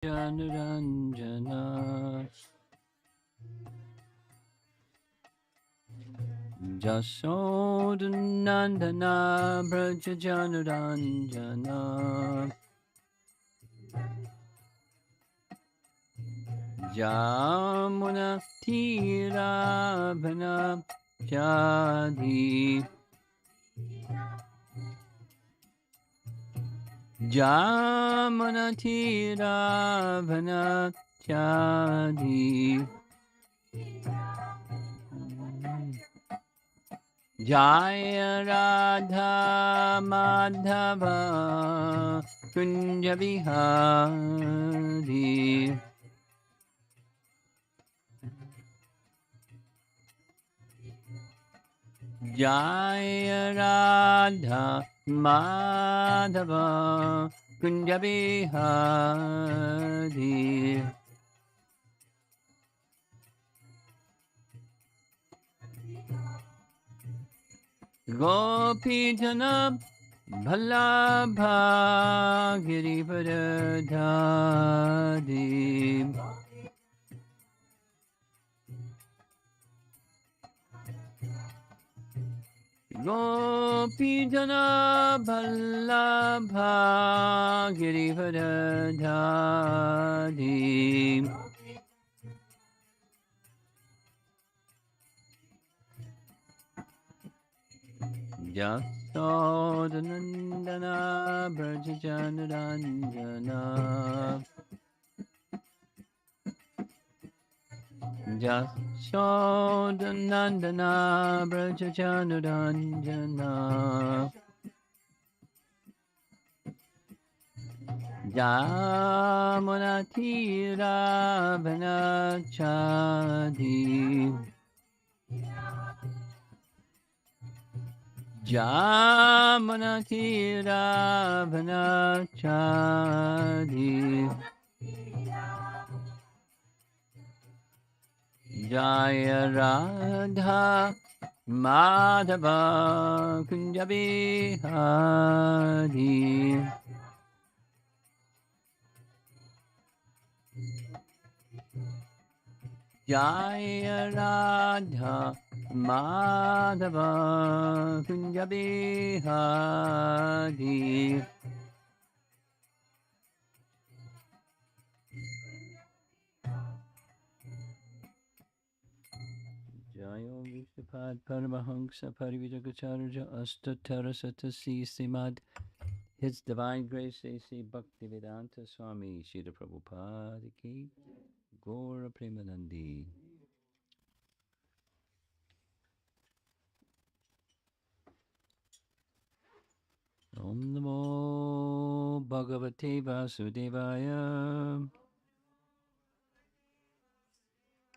Janaranjana Jasodhanandana Braja Janaranjana Jamuna Tiravana Jadi Jamuna Tiravana Jadi Jaya Radha Madhava Kunja Vihari Jaya Radha Madhava Kunja Vihari Gopi Jana Ballabha Girivardhari Gopi Jana Ballabha Girivardhari Jasodhanandana Braja Janaranjana Jasodhanandana Braja Janaranjana Jamuna Tiravana Chadi Jamuna Tiravana Chadi Jaya Radha Madhava Kunja Vihari Jaya Radha Madhava Kunja Vihari Jayo Vishnupad Paramahansa Parivijakacharya Astatarasatasi Simad His Divine Grace A.C. Bhaktivedanta Swami Srila Prabhupada Ki Gaura Premanandi Om Namo Bhagavate Vasudevaya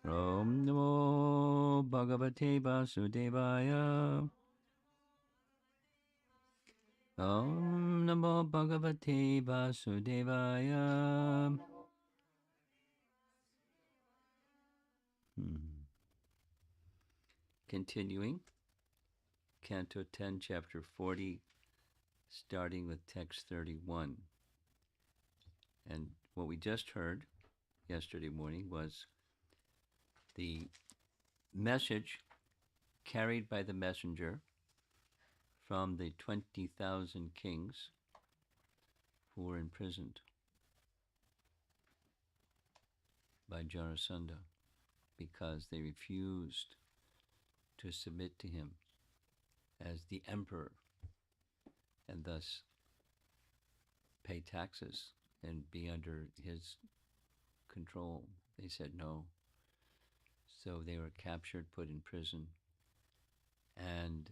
Om Namo Bhagavate Vasudevaya Om Namo Bhagavate Vasudevaya Continuing, Canto 10, Chapter 40, starting with text 31. And what we just heard yesterday morning was the message carried by the messenger from the 20,000 kings who were imprisoned by Jarasandha because they refused to submit to him as the emperor and thus pay taxes and be under his control. They said no. So they were captured, put in prison, and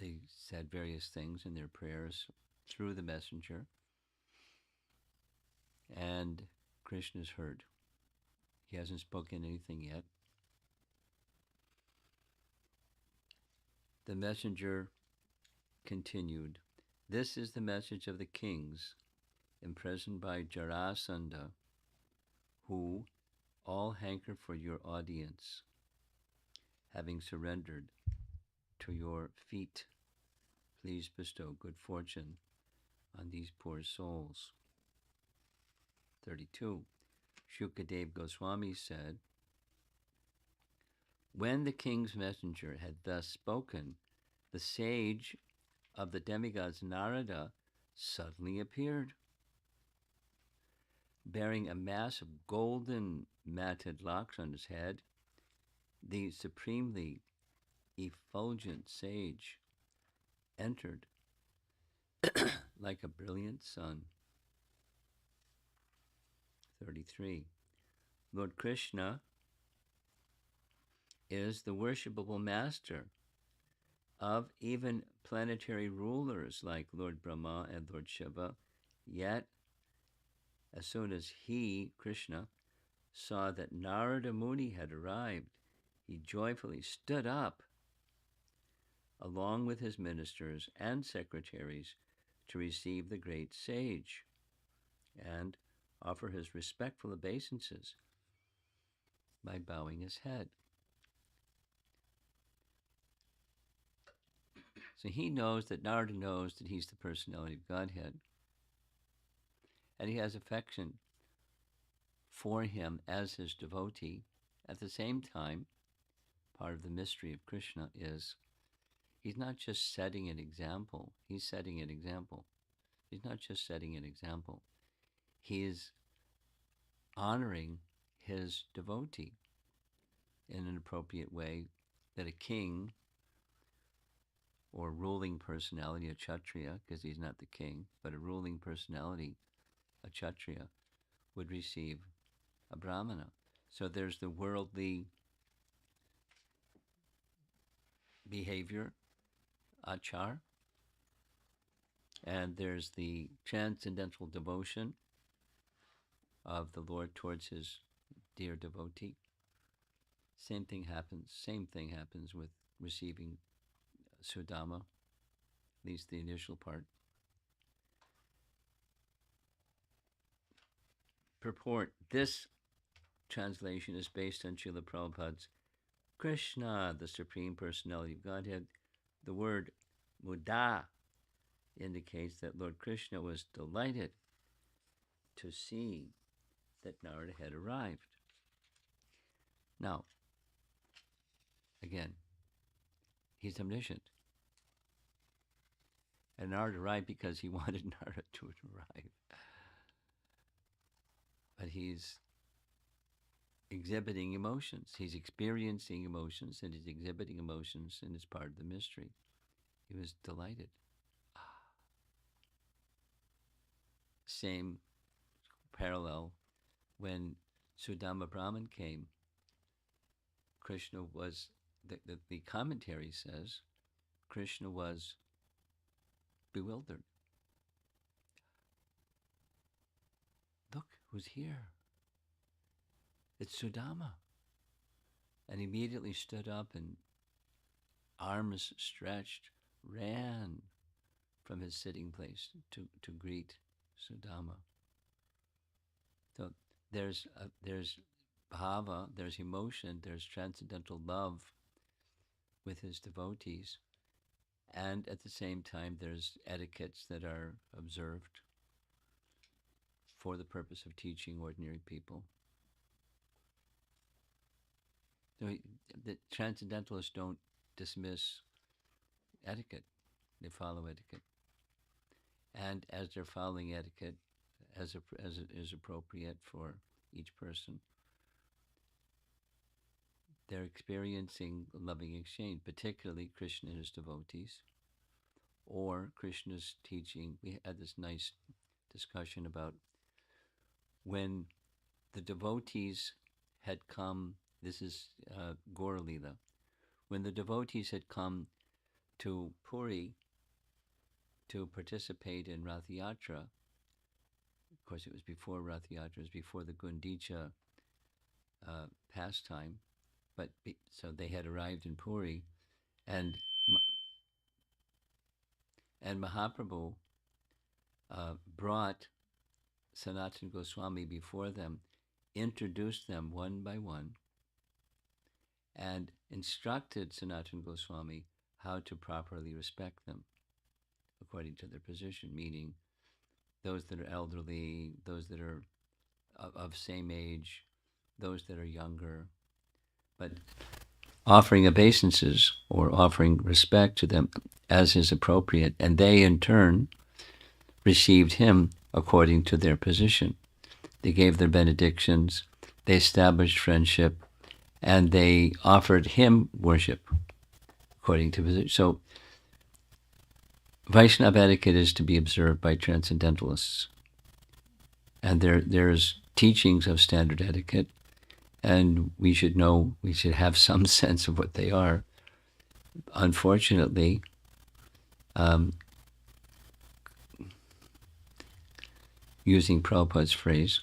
they said various things in their prayers through the messenger, and Krishna's heard. He hasn't spoken anything yet. The messenger continued, "This is the message of the kings imprisoned by Jarasandha, who all hanker for your audience, having surrendered to your feet. Please bestow good fortune on these poor souls." 32. Shukadev Goswami said, when the king's messenger had thus spoken, the sage of the demigods Narada suddenly appeared, bearing a mass of golden matted locks on his head. The supremely effulgent sage entered like a brilliant sun. 33. Lord Krishna is the worshipable master of even planetary rulers like Lord Brahma and Lord Shiva. Yet, as soon as he, Krishna, saw that Narada Muni had arrived, he joyfully stood up along with his ministers and secretaries to receive the great sage and offer his respectful obeisances by bowing his head. So he knows that Narada knows that he's the personality of Godhead, and he has affection for him as his devotee. At the same time, part of the mystery of Krishna is he's not just setting an example, he's setting an example. He's not just setting an example, he is honoring his devotee in an appropriate way that a king or ruling personality, a Kshatriya, because he's not the king, but a ruling personality, a Kshatriya, would receive a Brahmana. So there's the worldly behavior, achar, and there's the transcendental devotion of the Lord towards his dear devotee. Same thing happens with receiving Sudama, at least the initial part. Purport. This translation is based on Srila Prabhupada's Krishna, the Supreme Personality of Godhead. The word muda indicates that Lord Krishna was delighted to see that Narada had arrived. Now, again, he's omniscient. And Narada arrived because he wanted Narada to arrive. But he's exhibiting emotions. He's experiencing emotions and he's exhibiting emotions, and it's part of the mystery. He was delighted. Same parallel when Sudama Brahman came. Krishna was, the commentary says, Krishna was bewildered. Look who's here. It's Sudama. And immediately stood up and, arms stretched, ran from his sitting place to greet Sudama. So there's bhava, there's emotion, there's transcendental love with his devotees, and at the same time there's etiquettes that are observed for the purpose of teaching ordinary people. So the transcendentalists don't dismiss etiquette, they follow etiquette. And as they're following etiquette, as it is appropriate for each person, they're experiencing loving exchange, particularly Krishna and his devotees, or Krishna's teaching. We had this nice discussion about when the devotees had come, this is Gaur Leela, when the devotees had come to Puri to participate in Rath Yatra. Of course, it was before Rath Yatra, it was before the Gundicha pastime, but so they had arrived in Puri, and Mahaprabhu brought Sanatana Goswami before them, introduced them one by one, and instructed Sanatana Goswami how to properly respect them according to their position, meaning those that are elderly, those that are of same age, those that are younger, but offering obeisances or offering respect to them as is appropriate, and they in turn received him according to their position. They gave their benedictions, they established friendship, and they offered him worship according to position. So Vaishnava etiquette is to be observed by transcendentalists. And there's teachings of standard etiquette, and we should have some sense of what they are. Unfortunately, using Prabhupada's phrase,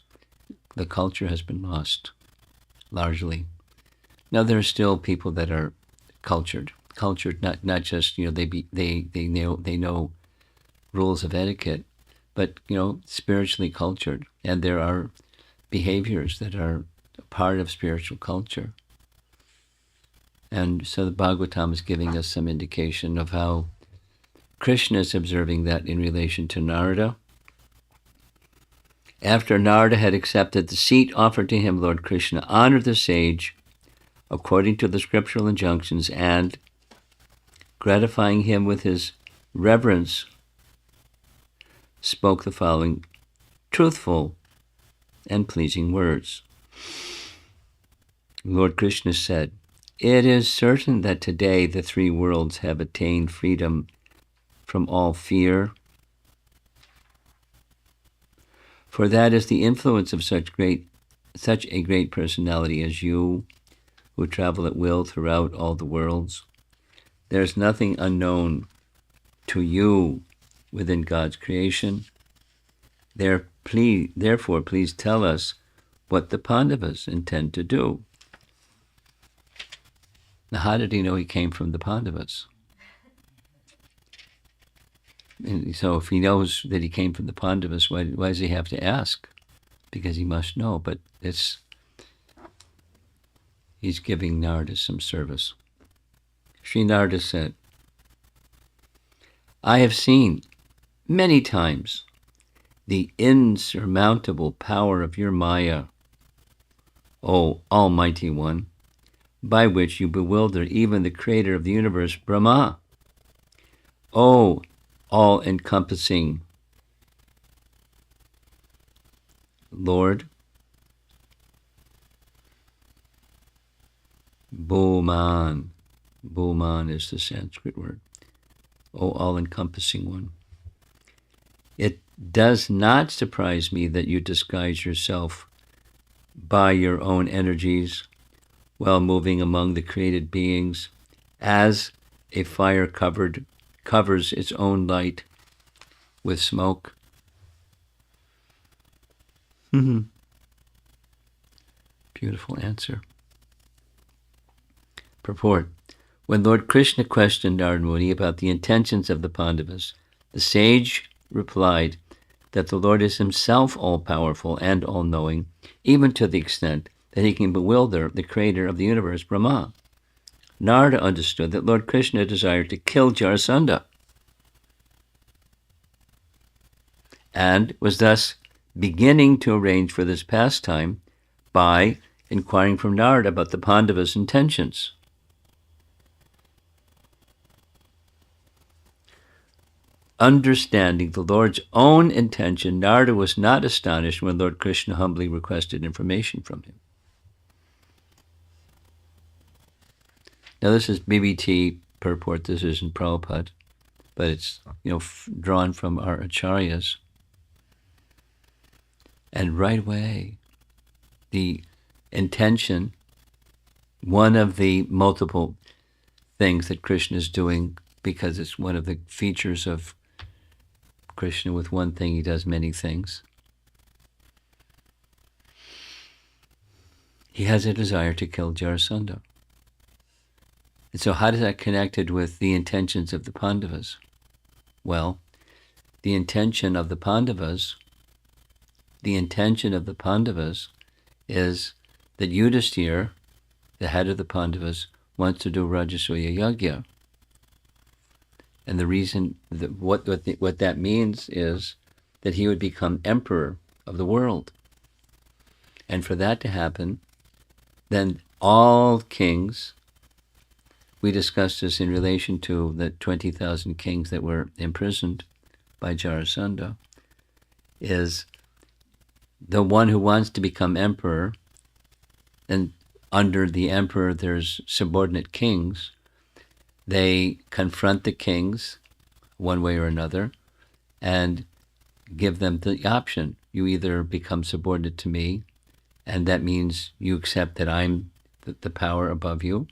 the culture has been lost, largely. Now there are still people that are cultured, not just they know rules of etiquette, but spiritually cultured, and there are behaviors that are part of spiritual culture. And so the Bhagavatam is giving us some indication of how Krishna is observing that in relation to Narada. After Narada had accepted the seat offered to him, Lord Krishna honored the sage according to the scriptural injunctions, and, gratifying him with his reverence, spoke the following truthful and pleasing words. Lord Krishna said, "It is certain that today the three worlds have attained freedom from all fear, for that is the influence of such a great personality as you, who travel at will throughout all the worlds. There is nothing unknown to you within God's creation. Therefore, please tell us what the Pandavas intend to do." Now, how did he know he came from the Pandavas? And so if he knows that he came from the Pandavas, why does he have to ask? Because he must know, but he's giving Narada some service. Sri Narada said, "I have seen many times the insurmountable power of your Maya, O Almighty One, by which you bewilder even the creator of the universe, Brahma. O all-encompassing Lord, Bhuman. Bhuman is the Sanskrit word. O all-encompassing one. It does not surprise me that you disguise yourself by your own energies while moving among the created beings, as a fire covers its own light with smoke." Beautiful answer. Purport. When Lord Krishna questioned Narada Muni about the intentions of the Pandavas, the sage replied that the Lord is himself all-powerful and all-knowing, even to the extent that he can bewilder the creator of the universe, Brahma. Narada understood that Lord Krishna desired to kill Jarasandha, and was thus beginning to arrange for this pastime by inquiring from Narada about the Pandavas' intentions. Understanding the Lord's own intention, Narada was not astonished when Lord Krishna humbly requested information from him. Now this is BBT purport, this isn't Prabhupada, but it's drawn from our acharyas. And right away, the intention, one of the multiple things that Krishna is doing, because it's one of the features of Krishna, with one thing he does many things. He has a desire to kill Jarasandha. And so how does that connected with the intentions of the Pandavas? Well, the intention of the Pandavas is that Yudhisthira, the head of the Pandavas, wants to do Rajasuya Yagya. And the reason that what that means is that he would become emperor of the world. And for that to happen, then all kings, we discussed this in relation to the 20,000 kings that were imprisoned by Jarasandha, is the one who wants to become emperor, and under the emperor there's subordinate kings. They confront the kings one way or another and give them the option. You either become subordinate to me, and that means you accept that I'm the power above you,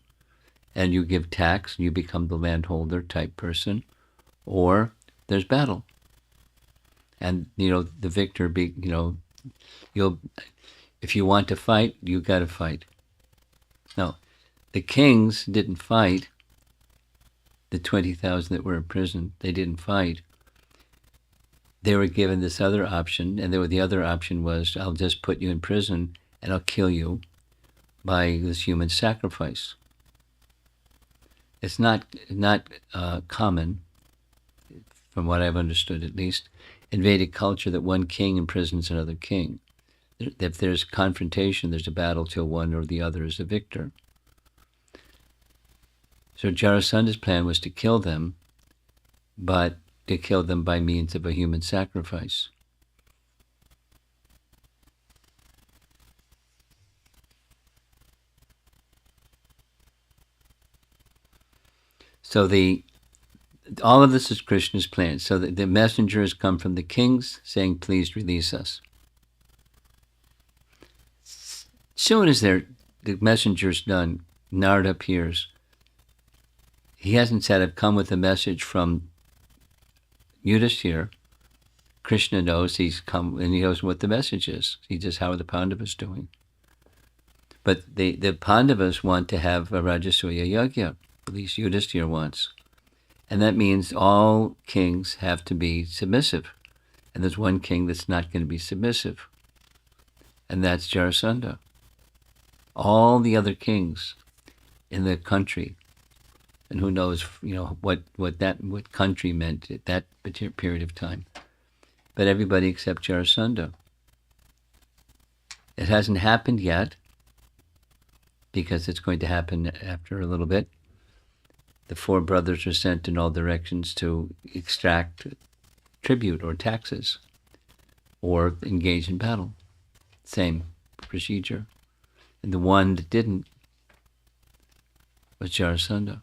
and you give tax, and you become the landholder type person, or there's battle. And, the victor, you'll, if you want to fight, you got to fight. Now, the kings didn't fight. The 20,000 that were in prison, they didn't fight. They were given this other option, and the other option was, I'll just put you in prison and I'll kill you by this human sacrifice. It's not common, from what I've understood at least, in Vedic culture that one king imprisons another king. If there's confrontation, there's a battle till one or the other is the victor. So Jarasandha's plan was to kill them, but to kill them by means of a human sacrifice. So all of this is Krishna's plan. So the messengers come from the kings saying, please release us. Soon as the messenger's done, Narada appears. He hasn't said, I've come with a message from Yudhishthira. Krishna knows he's come, and he knows what the message is. He just, how are the Pandavas doing? But the Pandavas want to have a Rajasuya Yajna, at least Yudhishthira wants. And that means all kings have to be submissive. And there's one king that's not going to be submissive. And that's Jarasandha. All the other kings in the country, and who knows, what country meant at that period of time. But everybody except Jarasandha. It hasn't happened yet, because it's going to happen after a little bit. The 4 brothers are sent in all directions to extract tribute or taxes, or engage in battle. Same procedure. And the one that didn't was Jarasandha.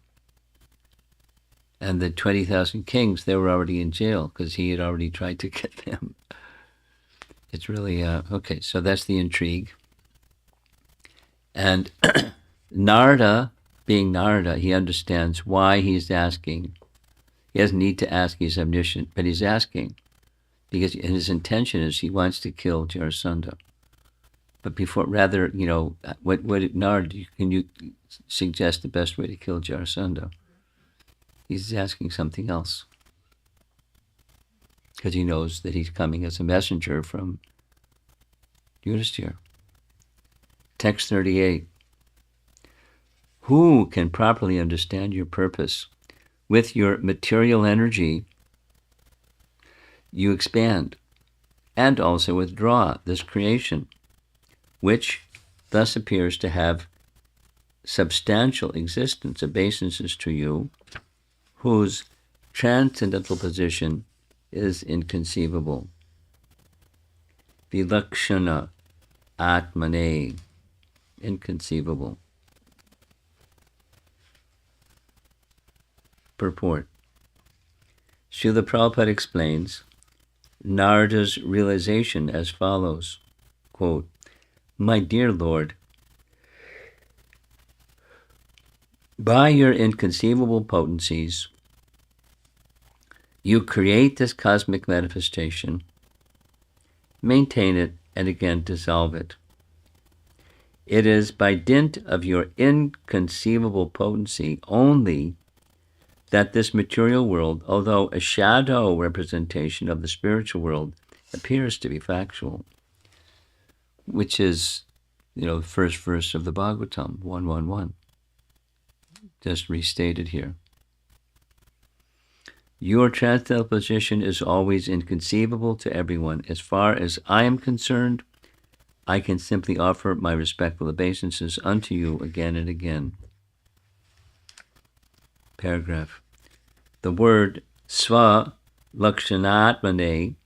And the 20,000 kings, they were already in jail because he had already tried to get them. It's really, okay, so that's the intrigue. And Narada, being Narada, he understands why he's asking. He doesn't need to ask, he's omniscient, but he's asking because his intention is he wants to kill Jarasandha. But before, rather, Narada, can you suggest the best way to kill Jarasandha? He's asking something else because he knows that he's coming as a messenger from Yudhishthira. Text 38. Who can properly understand your purpose? With your material energy, you expand and also withdraw this creation, which thus appears to have substantial existence, obeisances to you, whose transcendental position is inconceivable. Vilakshana Atmane, inconceivable. Purport. Srila Prabhupada explains Narada's realization as follows, quote, My dear Lord, by your inconceivable potencies, you create this cosmic manifestation, maintain it, and again dissolve it. It is by dint of your inconceivable potency only that this material world, although a shadow representation of the spiritual world, appears to be factual, which is, the first verse of the Bhagavatam, 111, just restated here. Your transcendental position is always inconceivable to everyone. As far as I am concerned, I can simply offer my respectful obeisances unto you again and again. Paragraph. The word Sva Lakshanatmane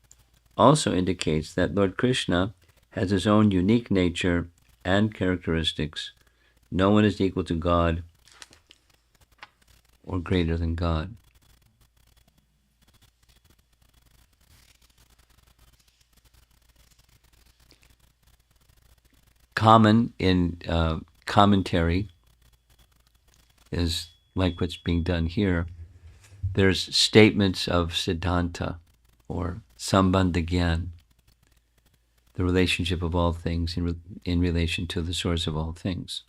also indicates that Lord Krishna has his own unique nature and characteristics. No one is equal to God or greater than God. Common in commentary is like what's being done here. There's statements of Siddhanta or Sambandhagyan, the relationship of all things in relation to the source of all things.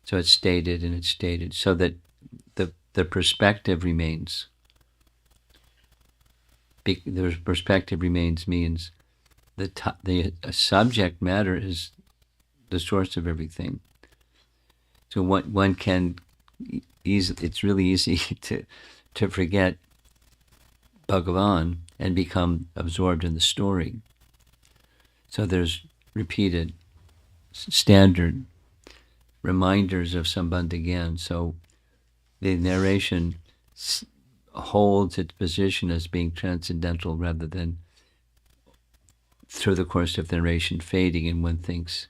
So it's stated and it's stated so that the perspective remains. The perspective remains means the subject matter is the source of everything. So one can it's really easy to forget Bhagavan and become absorbed in the story. So there's repeated standard reminders of Sambandhagyan. So the narration holds its position as being transcendental rather than through the course of the narration fading, and one thinks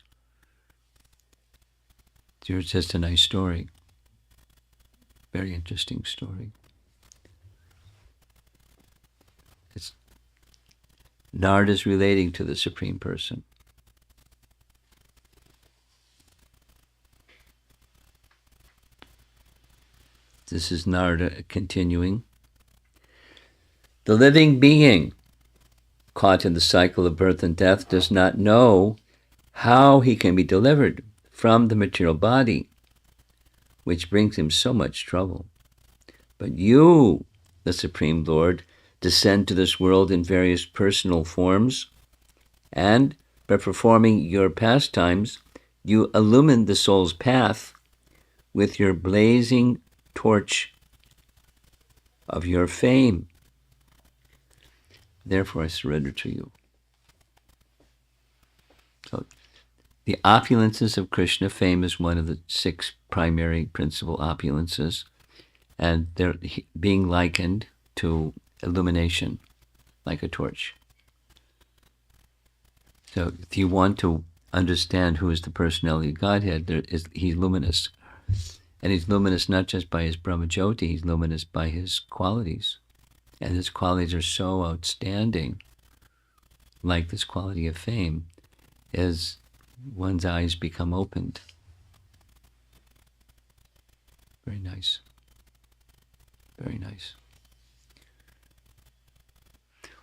it's just a nice story. Very interesting story. It's Narada's relating to the Supreme Person. This is Narada continuing. The living being caught in the cycle of birth and death does not know how he can be delivered from the material body, which brings him so much trouble. But you, the Supreme Lord, descend to this world in various personal forms, and by performing your pastimes, you illumine the soul's path with your blazing torch of your fame. Therefore I surrender to you. So the opulences of Krishna, fame is one of the 6 primary principal opulences, and they're being likened to illumination, like a torch. So if you want to understand who is the personality of Godhead, he's luminous. And he's luminous not just by his Brahmajyoti, he's luminous by his qualities. And his qualities are so outstanding, like this quality of fame, as one's eyes become opened. Very nice. Very nice.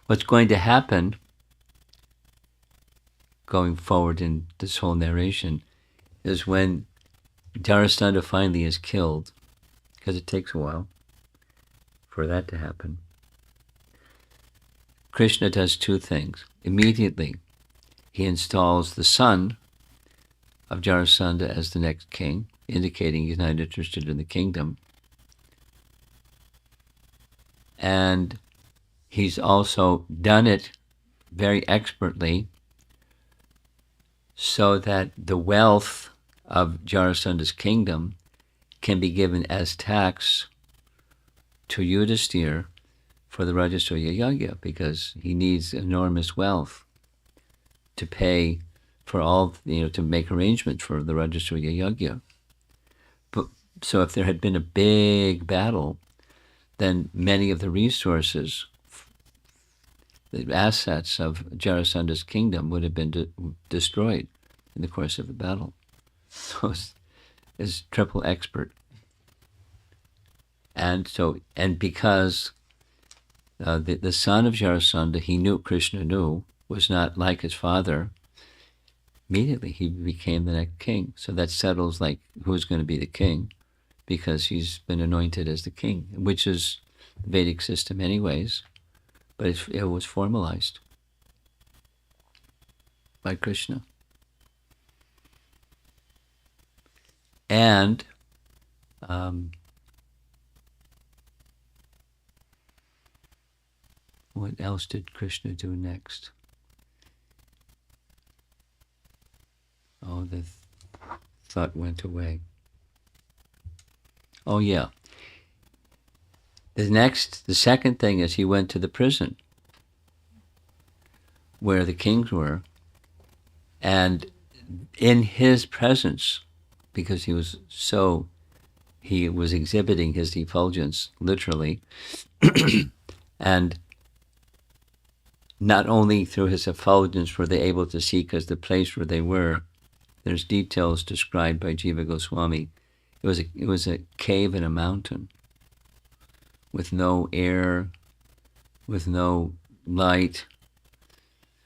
What's going to happen going forward in this whole narration is when Jarasandha finally is killed, because it takes a while for that to happen, Krishna does 2 things. Immediately, he installs the son of Jarasandha as the next king, indicating he's not interested in the kingdom. And he's also done it very expertly so that the wealth of Jarasandha's kingdom can be given as tax to Yudhisthira for the Rajasuya Yajna, because he needs enormous wealth to pay for all, to make arrangements for the Rajasuya Yajna. But so if there had been a big battle, then many of the resources, the assets of Jarasandha's kingdom would have been destroyed in the course of the battle. So it's triple expert. And because the son of Jarasandha, Krishna knew, was not like his father, immediately he became the next king. So that settles like who's going to be the king, because he's been anointed as the king, which is the Vedic system anyways, but it was formalized by Krishna. And what else did Krishna do next? the thought went away. Oh yeah. The second thing is he went to the prison where the kings were, and in his presence, because he was exhibiting his effulgence, literally, and not only through his effulgence were they able to see, because the place where they were, there's details described by Jiva Goswami. It was a cave in a mountain with no air, with no light,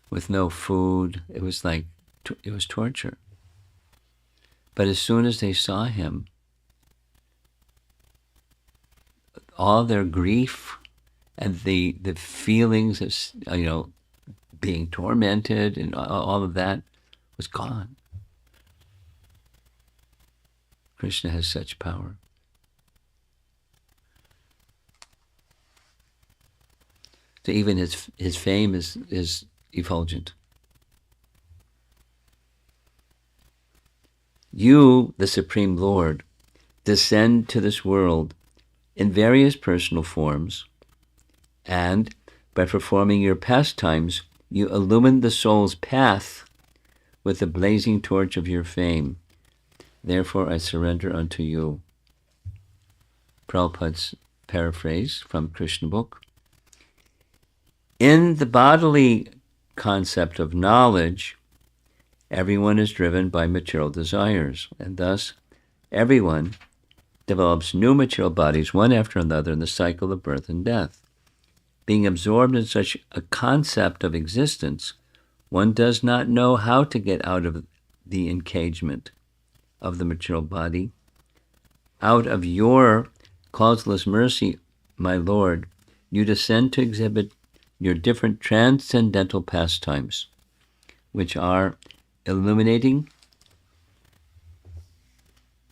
with no food. It was torture. But as soon as they saw him, all their grief and the feelings of being tormented and all of that was gone. Krishna has such power. So even his fame is effulgent. You, the Supreme Lord, descend to this world in various personal forms, and by performing your pastimes, you illumine the soul's path with the blazing torch of your fame. Therefore I surrender unto you. Prabhupada's paraphrase from Krishna book. In the bodily concept of knowledge, everyone is driven by material desires, and thus everyone develops new material bodies one after another in the cycle of birth and death. Being absorbed in such a concept of existence, one does not know how to get out of the encagement of the material body. Out of your causeless mercy, my Lord, you descend to exhibit your different transcendental pastimes, which are illuminating.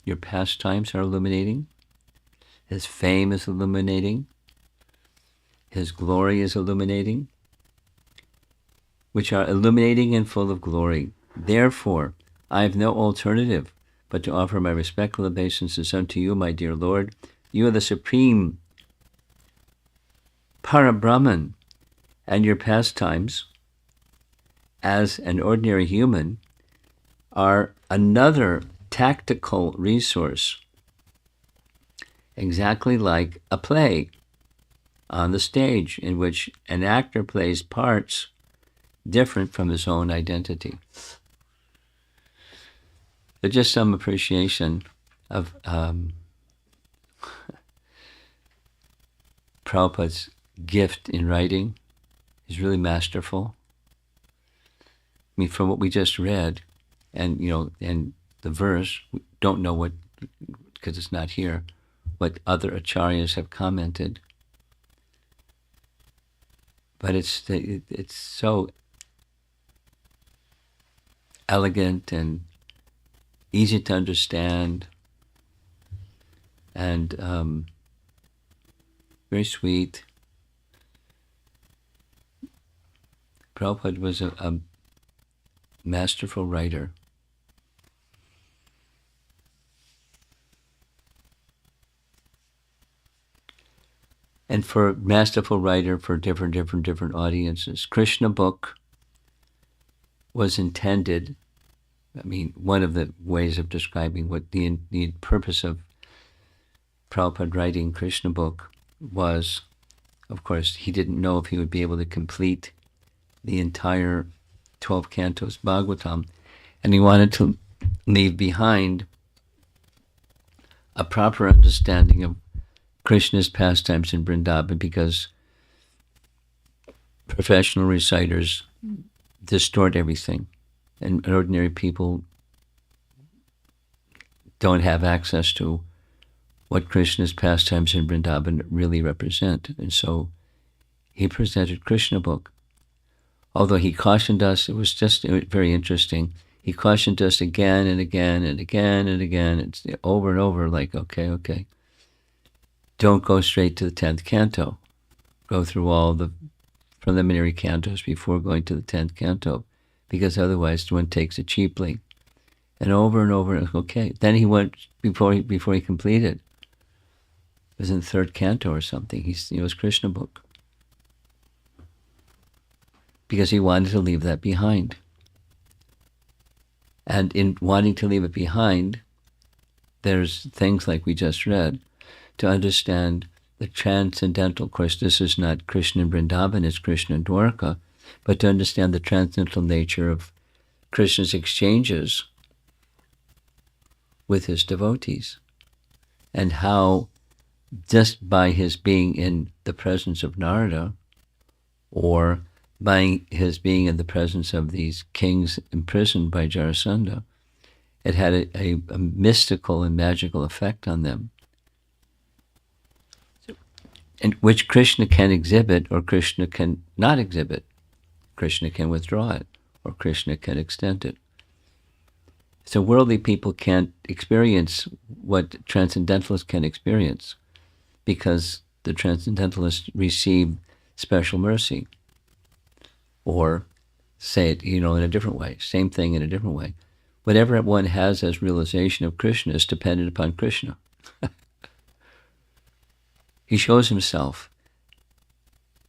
Your pastimes are illuminating. His fame is illuminating. His glory is illuminating, which are illuminating and full of glory. Therefore, I have no alternative but to offer my respectful obeisances unto you, my dear Lord. You are the supreme Parabrahman, and your pastimes, as an ordinary human, are another tactical resource, exactly like a play on the stage in which an actor plays parts different from his own identity. There's just some appreciation of Prabhupada's gift in writing. He's really masterful. I mean, from what we just read, and the verse, we don't know what, because it's not here, what other acharyas have commented. But it's so elegant and easy to understand, and very sweet. Prabhupada was a masterful writer. And for masterful writer for different audiences. Krishna book was intended, I mean, one of the ways of describing what the purpose of Prabhupada writing Krishna book was, of course, he didn't know if he would be able to complete the entire 12 cantos Bhagavatam, and he wanted to leave behind a proper understanding of Krishna's pastimes in Vrindavan, because professional reciters distort everything, and ordinary people don't have access to what Krishna's pastimes in Vrindavan really represent. And so he presented Krishna book. Although he cautioned us, it was very interesting. He cautioned us again and again and again and again, it's over and over, like, okay. Don't go straight to the 10th canto. Go through all the preliminary cantos before going to the 10th canto, because otherwise one takes it cheaply. and over and over. Okay. Then he went before he completed. It was in the third canto or something. It was Krishna book because he wanted to leave that behind. And in wanting to leave it behind, there's things like we just read to understand the transcendental. Of course, this is not Krishna in Vrindavan, it's Krishna in Dwarka, but to understand the transcendental nature of Krishna's exchanges with his devotees and how just by his being in the presence of Narada or by his being in the presence of these kings imprisoned by Jarasandha, it had a mystical and magical effect on them, and which Krishna can exhibit or Krishna can not exhibit. Krishna can withdraw it or Krishna can extend it. So worldly people can't experience what transcendentalists can experience because the transcendentalists receive special mercy. Or say it, in a different way. Same thing in a different way. Whatever one has as realization of Krishna is dependent upon Krishna. He shows himself.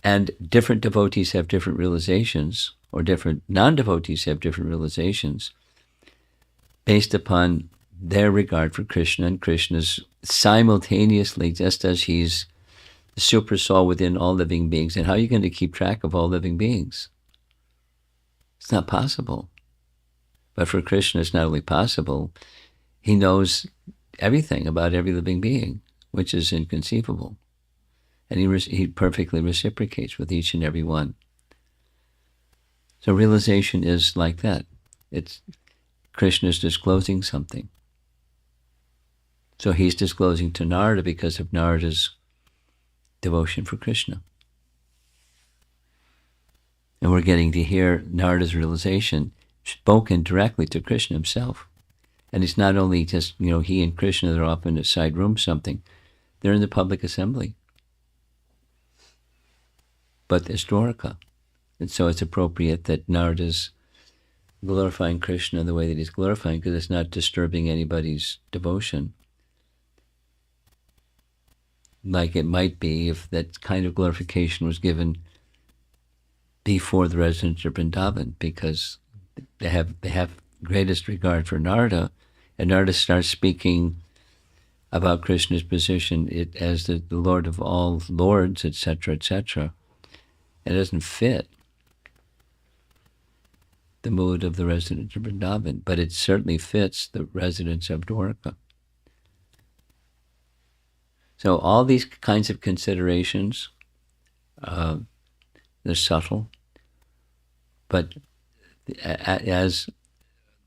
And different devotees have different realizations, or different non-devotees have different realizations based upon their regard for Krishna, and Krishna's simultaneously, just as he's the super soul within all living beings. And how are you going to keep track of all living beings? It's not possible. But for Krishna, it's not only possible, he knows everything about every living being, which is inconceivable. And he perfectly reciprocates with each and every one. So realization is like that. It's Krishna's disclosing something. So he's disclosing to Narada because of Narada's devotion for Krishna. And we're getting to hear Narada's realization spoken directly to Krishna himself. And it's not only just, he and Krishna, they're off in a side room something. They're in the public assembly. But it's Dwarka. And so it's appropriate that Narada's glorifying Krishna the way that he's glorifying, because it's not disturbing anybody's devotion. Like it might be if that kind of glorification was given before the residents of Vrindavan, because they have greatest regard for Narada, and Narada starts speaking about Krishna's position as the Lord of all lords, etc., etc. It doesn't fit the mood of the residents of Vrindavan, but it certainly fits the residents of Dwarka. So all these kinds of considerations, they're subtle, but as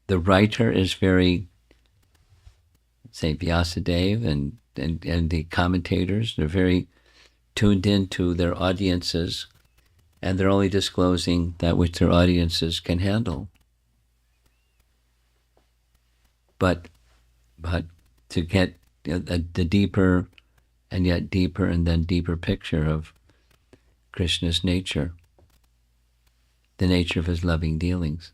the writer is very, say, Vyasadeva and the commentators, they're very tuned into their audiences, and they're only disclosing that which their audiences can handle. But to get the deeper and yet deeper and then deeper picture of Krishna's nature, the nature of his loving dealings.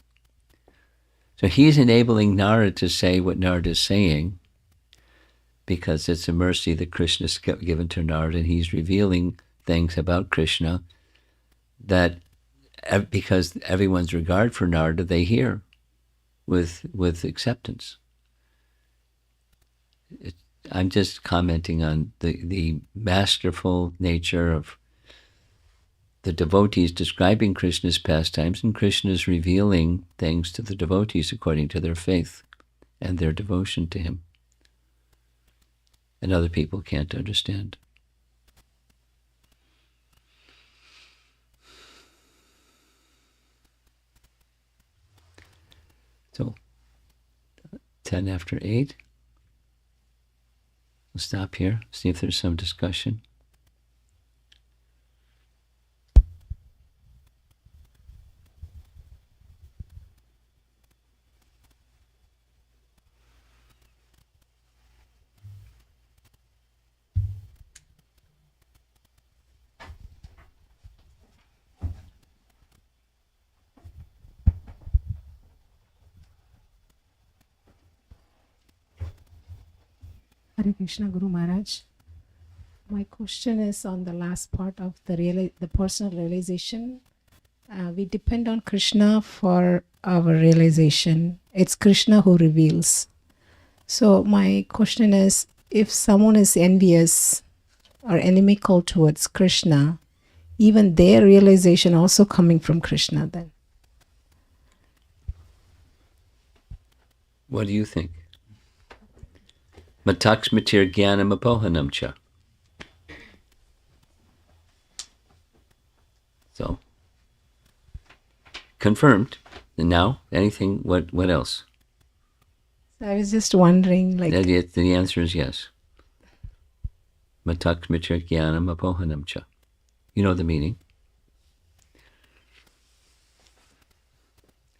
So he's enabling Narada to say what Narada is saying, because it's a mercy that Krishna's given to Narada, and he's revealing things about Krishna that, because everyone's regard for Narada, they hear with acceptance. I'm just commenting on the masterful nature of the devotees describing Krishna's pastimes, and Krishna's revealing things to the devotees according to their faith and their devotion to him. And other people can't understand. So, 10 after 8. We'll stop here, see if there's some discussion. Hare Krishna, Guru Maharaj. My question is on the last part of the personal realization. We depend on Krishna for our realization. It's Krishna who reveals. So my question is, if someone is envious or inimical towards Krishna, even their realization also coming from Krishna then? What do you think? Mataksmatir jnanam apohanam cha. So, confirmed. And now, anything, what else? I was just wondering, like... The answer is yes. Mataksmatir jnanam apohanam cha. You know the meaning.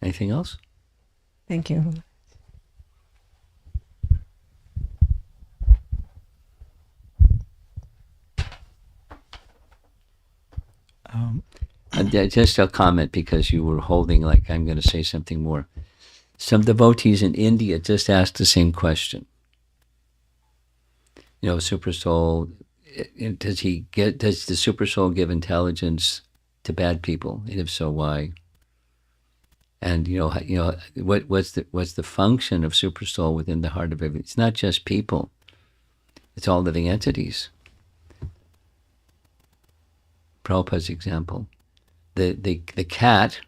Anything else? Thank you. Just a comment, because you were holding like I'm going to say something more. Some devotees in India just asked the same question. Super soul, does the super soul give intelligence to bad people? And if so, why? And what's the function of super soul within the heart of everything? It's not just people; it's all living entities. Prabhupada's example: the cat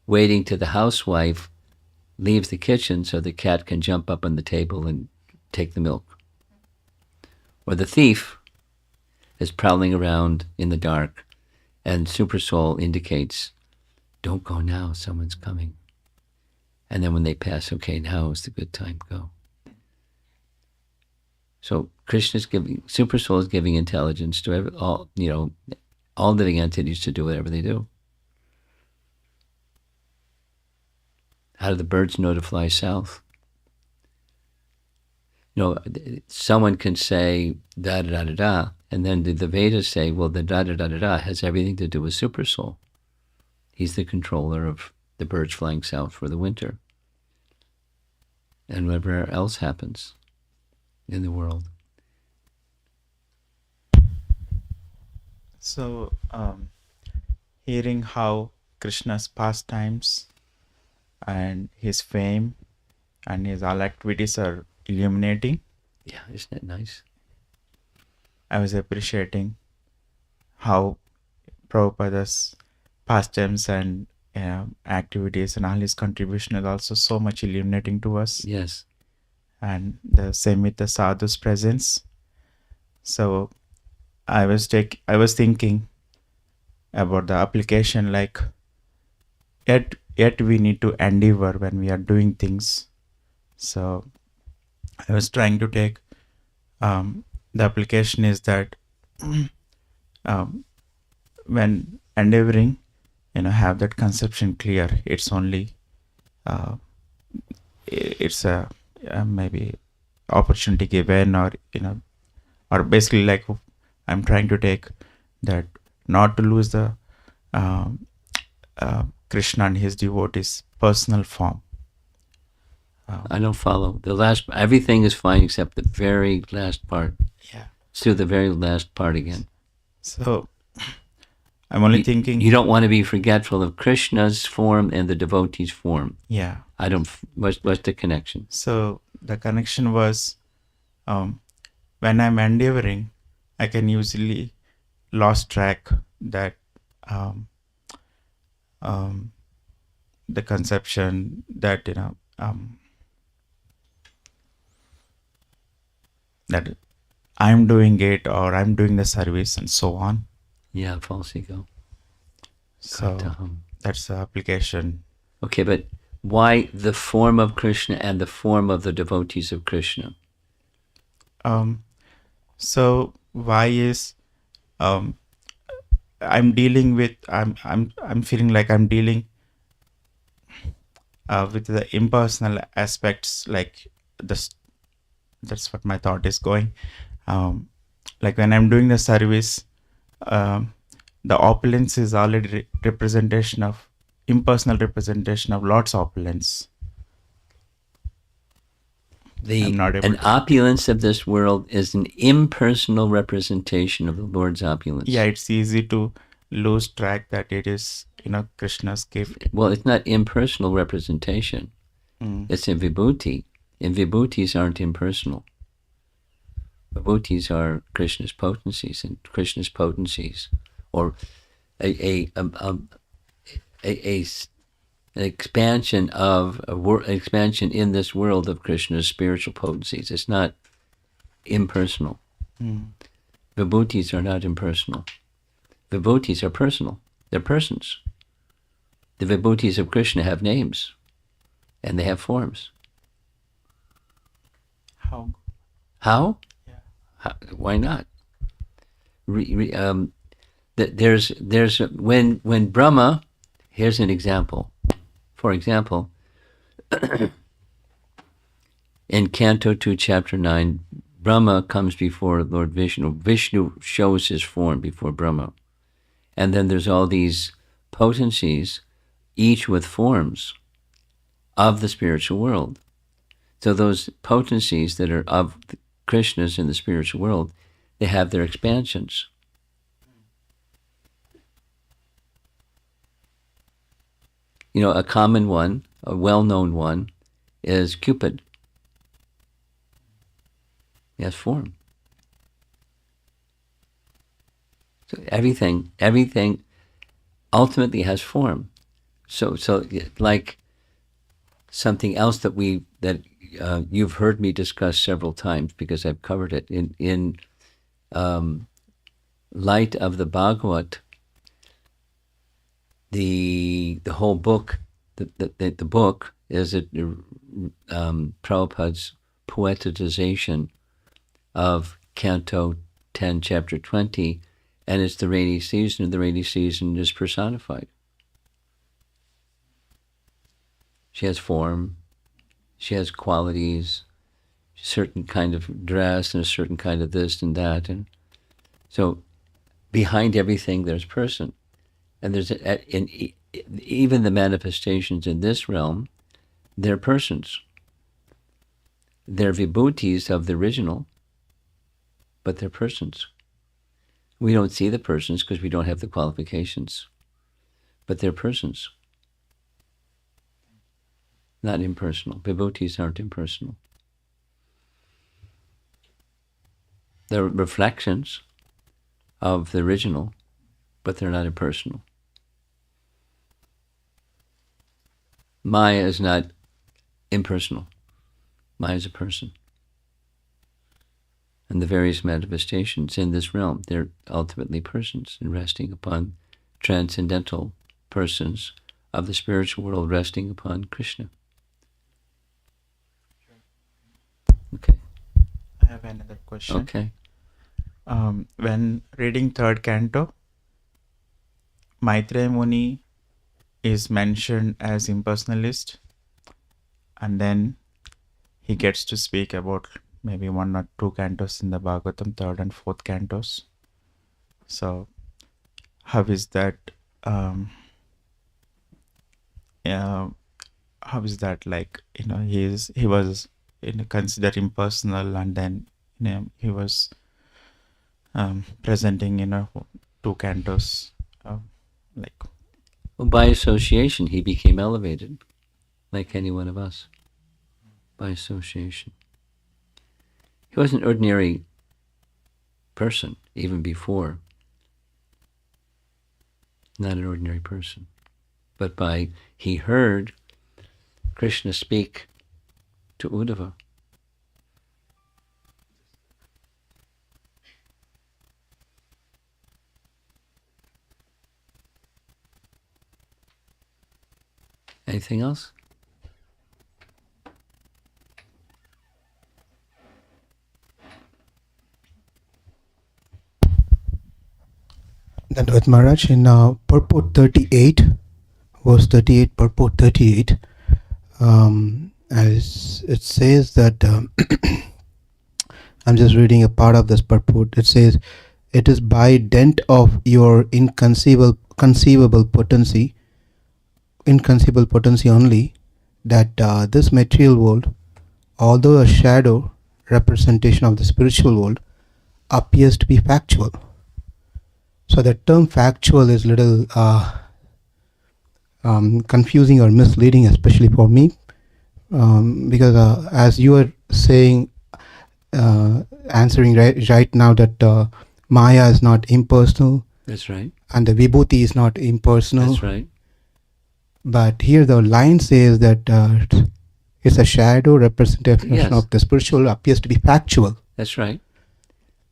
waiting till the housewife leaves the kitchen so the cat can jump up on the table and take the milk. Or the thief is prowling around in the dark, and super soul indicates, don't go now, someone's coming. And then when they pass, okay, now is the good time, go. So super soul is giving intelligence to all living entities to do whatever they do. How do the birds know to fly south? Someone can say da da da da da, and then the Vedas say, well, the da da da da da has everything to do with super soul. He's the controller of the birds flying south for the winter, and whatever else happens in the world. So, hearing how Krishna's pastimes and his fame and his all activities are illuminating. Yeah, isn't that nice? I was appreciating how Prabhupada's pastimes and activities and all his contribution is also so much illuminating to us. Yes. And the same with the sadhu's presence. So I was thinking about the application, like yet we need to endeavor when we are doing things. So I was trying to take the application is that when endeavoring, have that conception clear. It's only it's a maybe opportunity given, or basically like I'm trying to take that not to lose the Krishna and his devotees' personal form. I don't follow. Everything is fine except the very last part. Yeah. Let's do the very last part again. So I'm only thinking... You don't want to be forgetful of Krishna's form and the devotee's form. Yeah. What's the connection? So the connection was, when I'm endeavoring, I can usually lose track that the conception that that I'm doing it or I'm doing the service and so on. Yeah, false ego. So that's the application. Okay, but why the form of Krishna and the form of the devotees of Krishna? So why is I'm dealing with I'm feeling like I'm dealing with the impersonal aspects, like this. That's what my thought is going. Like when I'm doing the service, the opulence is already impersonal representation of Lord's opulence. I'm not able an to. opulence of this world is an impersonal representation of the Lord's opulence. Yeah, it's easy to lose track that it is, Krishna's gift. Well, it's not impersonal representation. It's a vibhuti, and vibhutis aren't impersonal. Vibhutis are Krishna's potencies, and Krishna's potencies, or an expansion of expansion in this world of Krishna's spiritual potencies. It's not impersonal. Vibhutis are not impersonal. Vibhutis are personal. They're persons. The vibhutis of Krishna have names, and they have forms. How? How? Yeah. Why not? There's when Brahma. Here's an example. For example, in Canto 2, Chapter 9, Brahma comes before Lord Vishnu. Vishnu shows his form before Brahma. And then there's all these potencies, each with forms of the spiritual world. So those potencies that are of Krishna's in the spiritual world, they have their expansions. A common one, a well-known one, is Cupid. He has form. So everything ultimately has form. So like something else that you've heard me discuss several times because I've covered it in light of the Bhagavat. The whole book, the book is Prabhupada's poetization of Canto 10, Chapter 20, and it's the rainy season, and the rainy season is personified. She has form, she has qualities, a certain kind of dress, and a certain kind of this and that, and so behind everything there's person. And there's even the manifestations in this realm, they're persons. They're vibhutis of the original, but they're persons. We don't see the persons because we don't have the qualifications, but they're persons. Not impersonal. Vibhutis aren't impersonal. They're reflections of the original, but they're not impersonal. Maya is not impersonal. Maya is a person. And the various manifestations in this realm, they're ultimately persons and resting upon transcendental persons of the spiritual world, resting upon Krishna. Okay. I have another question. Okay. When reading third canto, Maitreya Muni is mentioned as impersonalist, and then he gets to speak about maybe 1 or 2 cantos in the Bhagavatam, 3rd and 4th cantos. So how is that how is that like, he was considered impersonal, and then he was presenting 2 cantos like. Well, by association, he became elevated, like any one of us. By association. He was an ordinary person, even before. Not an ordinary person. But he heard Krishna speak to Uddhava. Anything else? Dandavad Maharaj, in purport 38, verse 38, purport 38, as it says that, I'm just reading a part of this purport. It says, it is by dint of your conceivable potency only, that this material world although a shadow representation of the spiritual world, appears to be factual. So the term factual is little confusing or misleading, especially for me, because as you are saying, answering right now that Maya is not impersonal. That's right. And the Vibhuti is not impersonal. That's right. But here the line says that it's a shadow representation Yes. of the spiritual, appears to be factual. That's right.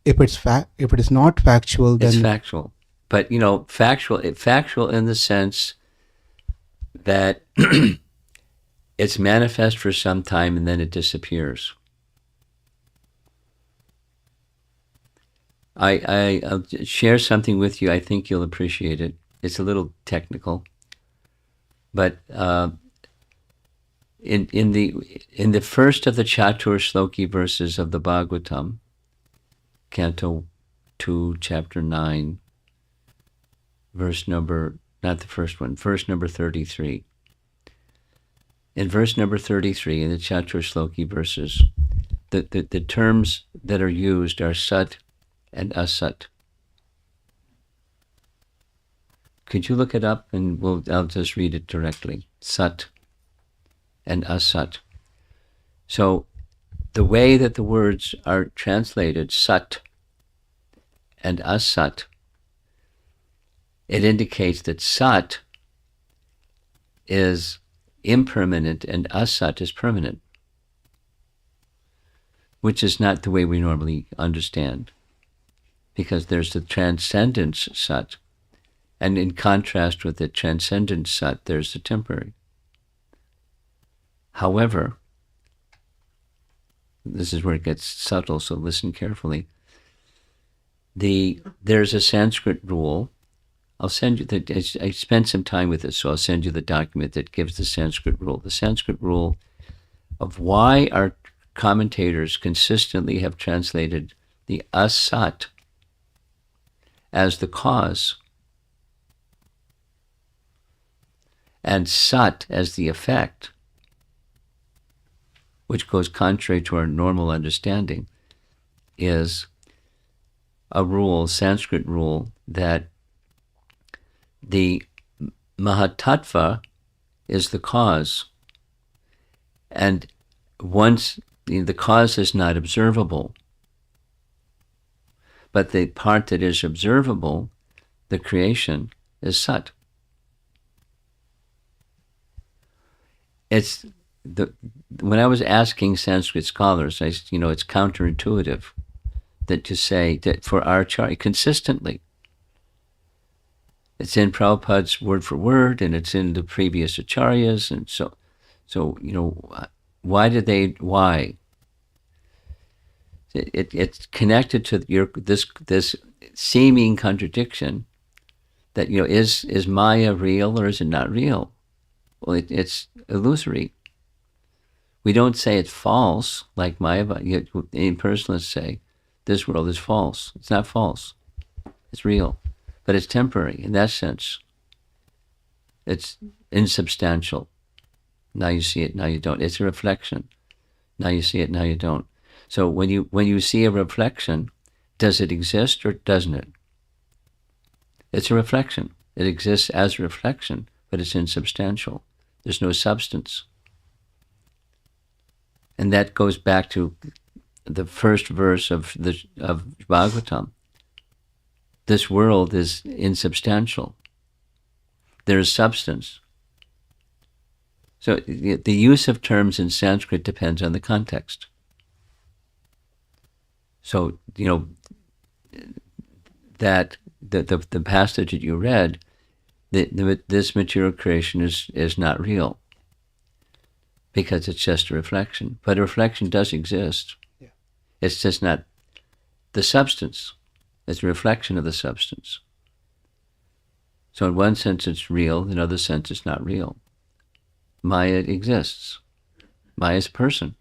If it is not factual, then It's factual. But, factual in the sense that it's manifest for some time and then it disappears. I'll share something with you. I think you'll appreciate it. It's a little technical, but in the first of the Chatur Shloki verses of the Bhagavatam, Canto 2, Chapter 9, verse number 33. In verse number 33, in the Chatur Shloki verses, the terms that are used are Sat and Asat. Could you look it up and I'll just read it directly. Sat and Asat. So the way that the words are translated, Sat and Asat, it indicates that Sat is impermanent and Asat is permanent, which is not the way we normally understand, because there's the transcendence Sat, and in contrast with the transcendent Sat, there's the temporary. However, this is where it gets subtle, so listen carefully. There's a Sanskrit rule. I'll send you I spent some time with this, so I'll send you the document that gives the Sanskrit rule. The Sanskrit rule of why our commentators consistently have translated the Asat as the cause and Sat as the effect, which goes contrary to our normal understanding, is a rule, Sanskrit rule, that the Mahatattva is the cause, and once the cause is not observable, but the part that is observable, the creation, is Sat. When I was asking Sanskrit scholars, it's counterintuitive that to say that for our Acharya consistently, it's in Prabhupada's word for word, and it's in the previous Acharyas, and so why? It's connected to this seeming contradiction that is Maya real or is it not real? Well, it's illusory. We don't say it's false like Maya, but impersonalists say this world is false. It's not false. It's real, but it's temporary in that sense. It's insubstantial. Now you see it, now you don't. It's a reflection. Now you see it, now you don't. So when you see a reflection, does it exist or doesn't it? It's a reflection. It exists as a reflection, but it's insubstantial. There's no substance. And that goes back to the first verse of Bhagavatam. This world is insubstantial. There is substance. So the use of terms in Sanskrit depends on the context. So, that the passage that you read, this material creation is not real, because it's just a reflection. But a reflection does exist. Yeah. It's just not the substance. It's a reflection of the substance. So in one sense it's real, in another sense it's not real. Maya exists. Maya is a person.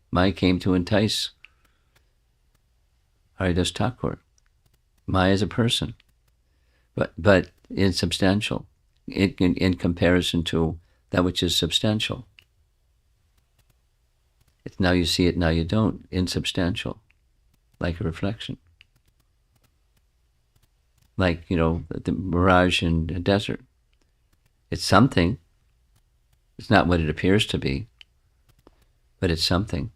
Maya came to entice Haridas Thakur. Maya is a person, but insubstantial in comparison to that which is substantial. Now you see it, now you don't. Insubstantial, like a reflection. Like, the mirage in the desert. It's something. It's not what it appears to be, but it's something.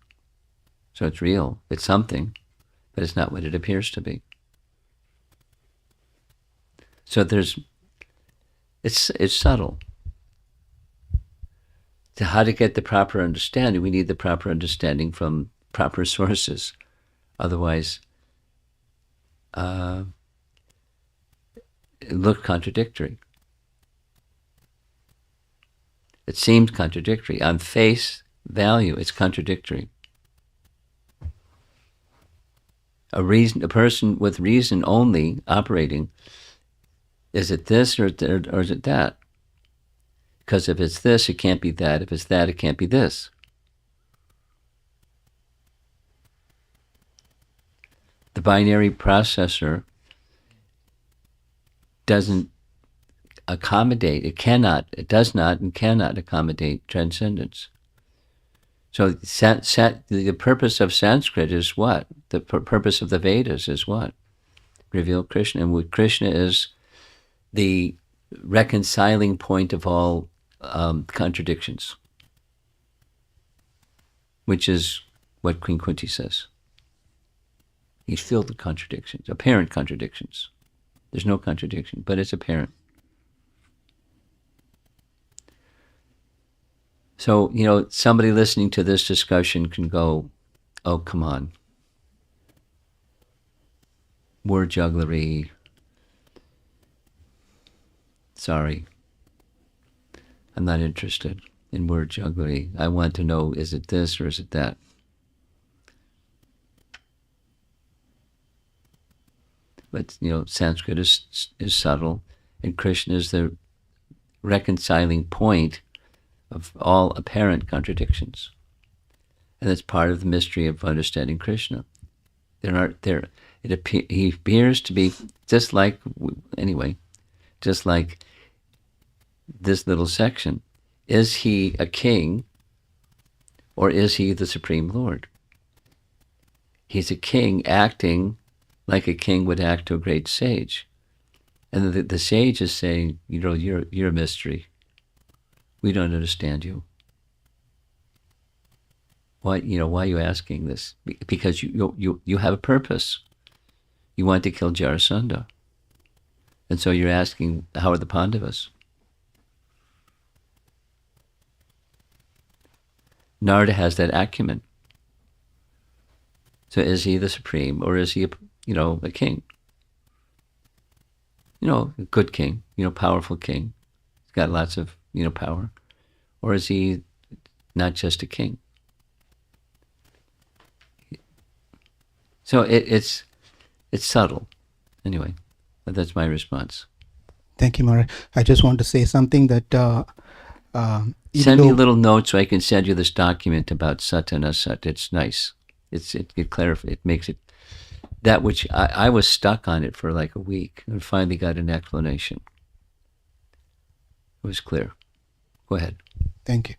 So it's real. It's something, but it's not what it appears to be. So it's subtle. To how to get the proper understanding, we need the proper understanding from proper sources. Otherwise, it looked contradictory. It seemed contradictory. On face value, it's contradictory. A person with reason only operating, is it this or is it that? Because if it's this, it can't be that. If it's that, it can't be this. The binary processor doesn't accommodate, it does not and cannot accommodate transcendence. So the purpose of Sanskrit is what? The purpose of the Vedas is what? Reveal Krishna. And with Krishna is the reconciling point of all contradictions, which is what Queen Kunti says. He's filled with contradictions, apparent contradictions. There's no contradiction, but it's apparent. So, somebody listening to this discussion can go, oh, come on. Word jugglery. Sorry. I'm not interested in word jugglery. I want to know, is it this or is it that? But, Sanskrit is subtle, and Krishna is the reconciling point of all apparent contradictions. And that's part of the mystery of understanding Krishna. He appears to be just like this little section. Is he a king or is he the Supreme Lord? He's a king acting like a king would act to a great sage. And the sage is saying, you're a mystery. We don't understand you. Why are you asking this? Because you have a purpose. You want to kill Jarasandha. And so you're asking, how are the Pandavas? Narada has that acumen. So is he the supreme, or is he a king? A good king, powerful king. He's got lots of, power. Or is he not just a king? So it's subtle. Anyway, that's my response. Thank you, Maharaj. I just want to say something that send me a little note so I can send you this document about Sat and Asat. It's nice. It clarifies. It makes it that which I was stuck on it for like a week and finally got an explanation. It was clear. Go ahead. Thank you.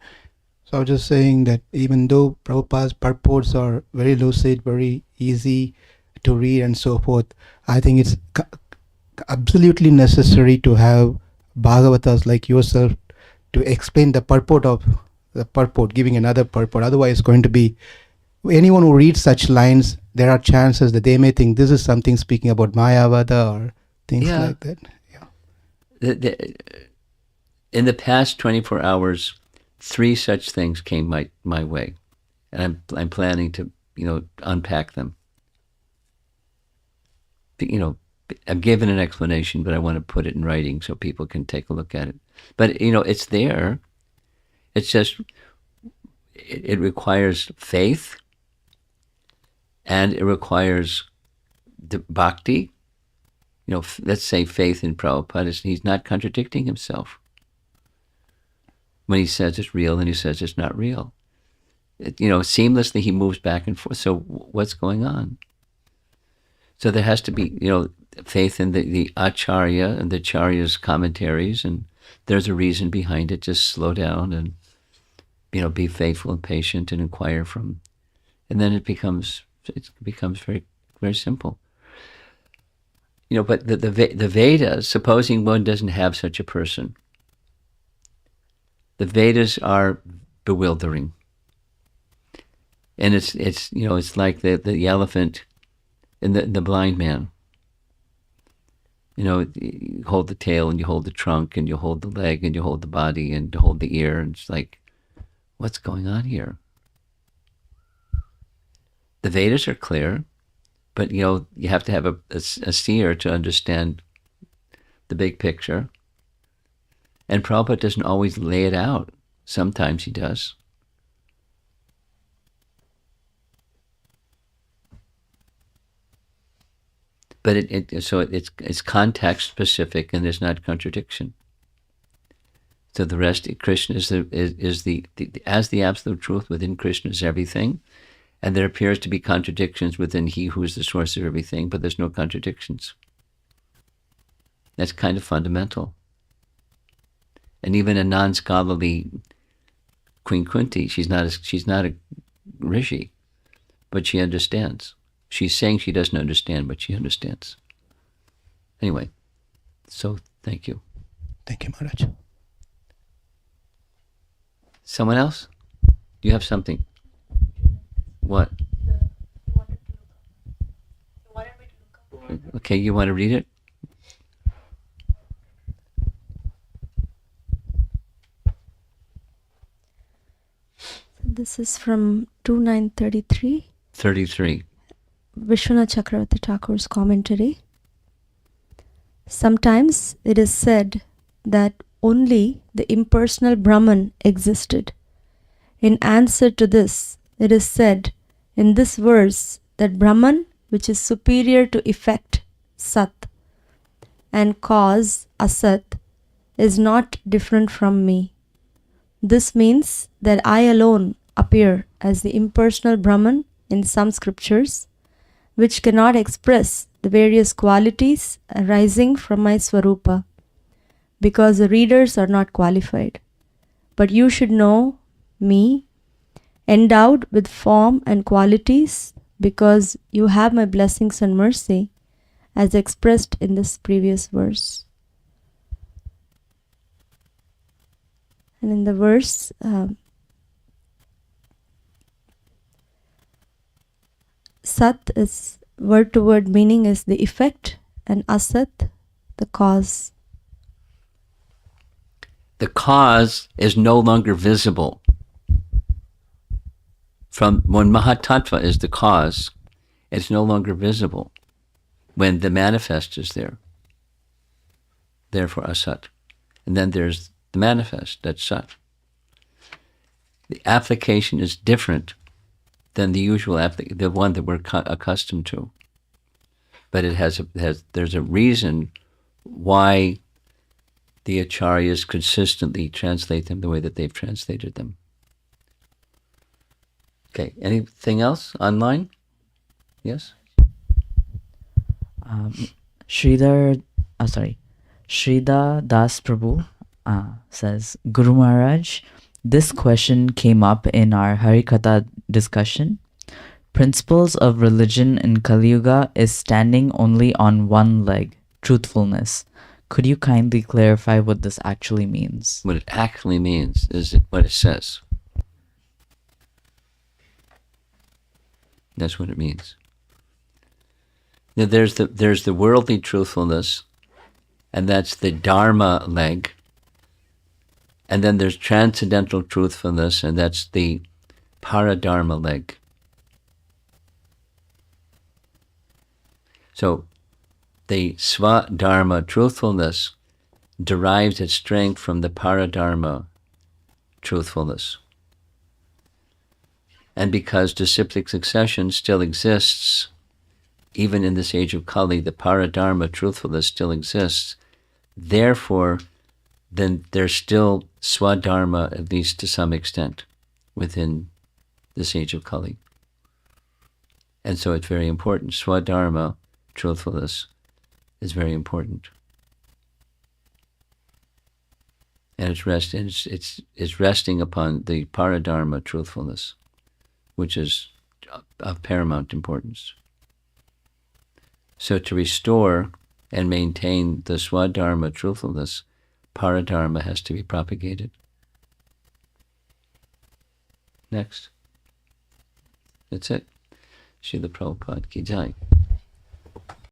So I was just saying that even though Prabhupada's purports are very lucid, very easy to read and so forth, I think it's absolutely necessary to have Bhagavatas like yourself to explain the purport of the purport, giving another purport. Otherwise, it's going to be, anyone who reads such lines, there are chances that they may think this is something speaking about Mayavada or things like that. Yeah. In the past 24 hours, 3 such things came my way, and I'm planning to unpack them. I'm given an explanation, but I want to put it in writing so people can take a look at it. But it's there. It's just it requires faith, and it requires the bhakti. Let's say faith in Prabhupada. He's not contradicting himself when he says it's real and he says it's not real. Seamlessly he moves back and forth. So what's going on? So there has to be, faith in the Acharya and the Acharya's commentaries, and there's a reason behind it. Just slow down and be faithful and patient and inquire from, and then it becomes very, very simple. But the Vedas, supposing one doesn't have such a person, the Vedas are bewildering. And it's like the elephant and the blind man. You hold the tail and you hold the trunk and you hold the leg and you hold the body and you hold the ear, and it's like, what's going on here? The Vedas are clear, but you have to have a seer to understand the big picture. And Prabhupada doesn't always lay it out. Sometimes he does. But it's context specific, and there's not contradiction. So the rest, Krishna is as the absolute truth. Within Krishna is everything, and there appears to be contradictions within He who is the source of everything, but there's no contradictions. That's kind of fundamental. And even a non-scholarly Queen Kunti, she's not a rishi, but she understands. She's saying she doesn't understand, but she understands. Anyway, so thank you. Thank you, Maharaj. Someone else? Do you have something? What? Okay, you want to read it? This is from 2933. 33. Vishwanath Chakravarti Thakur's commentary. Sometimes it is said that only the impersonal Brahman existed. In answer to this, it is said in this verse that Brahman, which is superior to effect, Sat, and cause, Asat, is not different from me. This means that I alone appear as the impersonal Brahman in some scriptures, which cannot express the various qualities arising from my Swarupa, because the readers are not qualified. But you should know me, endowed with form and qualities, because you have my blessings and mercy, as expressed in this previous verse. And in the verse, Sat is word to word meaning is the effect, and Asat the cause. The cause is no longer visible. From when Mahatattva is the cause, it's no longer visible when the manifest is there. Therefore, Asat. And then there's the manifest, that's Sat. The application is different than the usual the one that we're accustomed to. But there's a reason why the acharyas consistently translate them the way that they've translated them. Okay, anything else online? Yes? Sridhar Das Prabhu says, Guru Maharaj, this question came up in our Harikatha discussion. Principles of religion in Kali Yuga is standing only on one leg, truthfulness. Could you kindly clarify what this actually means? What it actually means is what it says. That's what it means. Now there's the worldly truthfulness, and that's the Dharma leg. And then there's transcendental truthfulness, and that's the Paradharma leg. So the Swadharma truthfulness derives its strength from the Paradharma truthfulness. And because disciplic succession still exists, even in this age of Kali, the Paradharma truthfulness still exists. Therefore, then there's still Swadharma, at least to some extent, within this age of Kali. And so it's very important. Swadharma, truthfulness, is very important. And it's resting upon the paradharma truthfulness, which is of paramount importance. So to restore and maintain the swadharma truthfulness, paradharma has to be propagated. Next. That's it. Srila Prabhupada ki jai.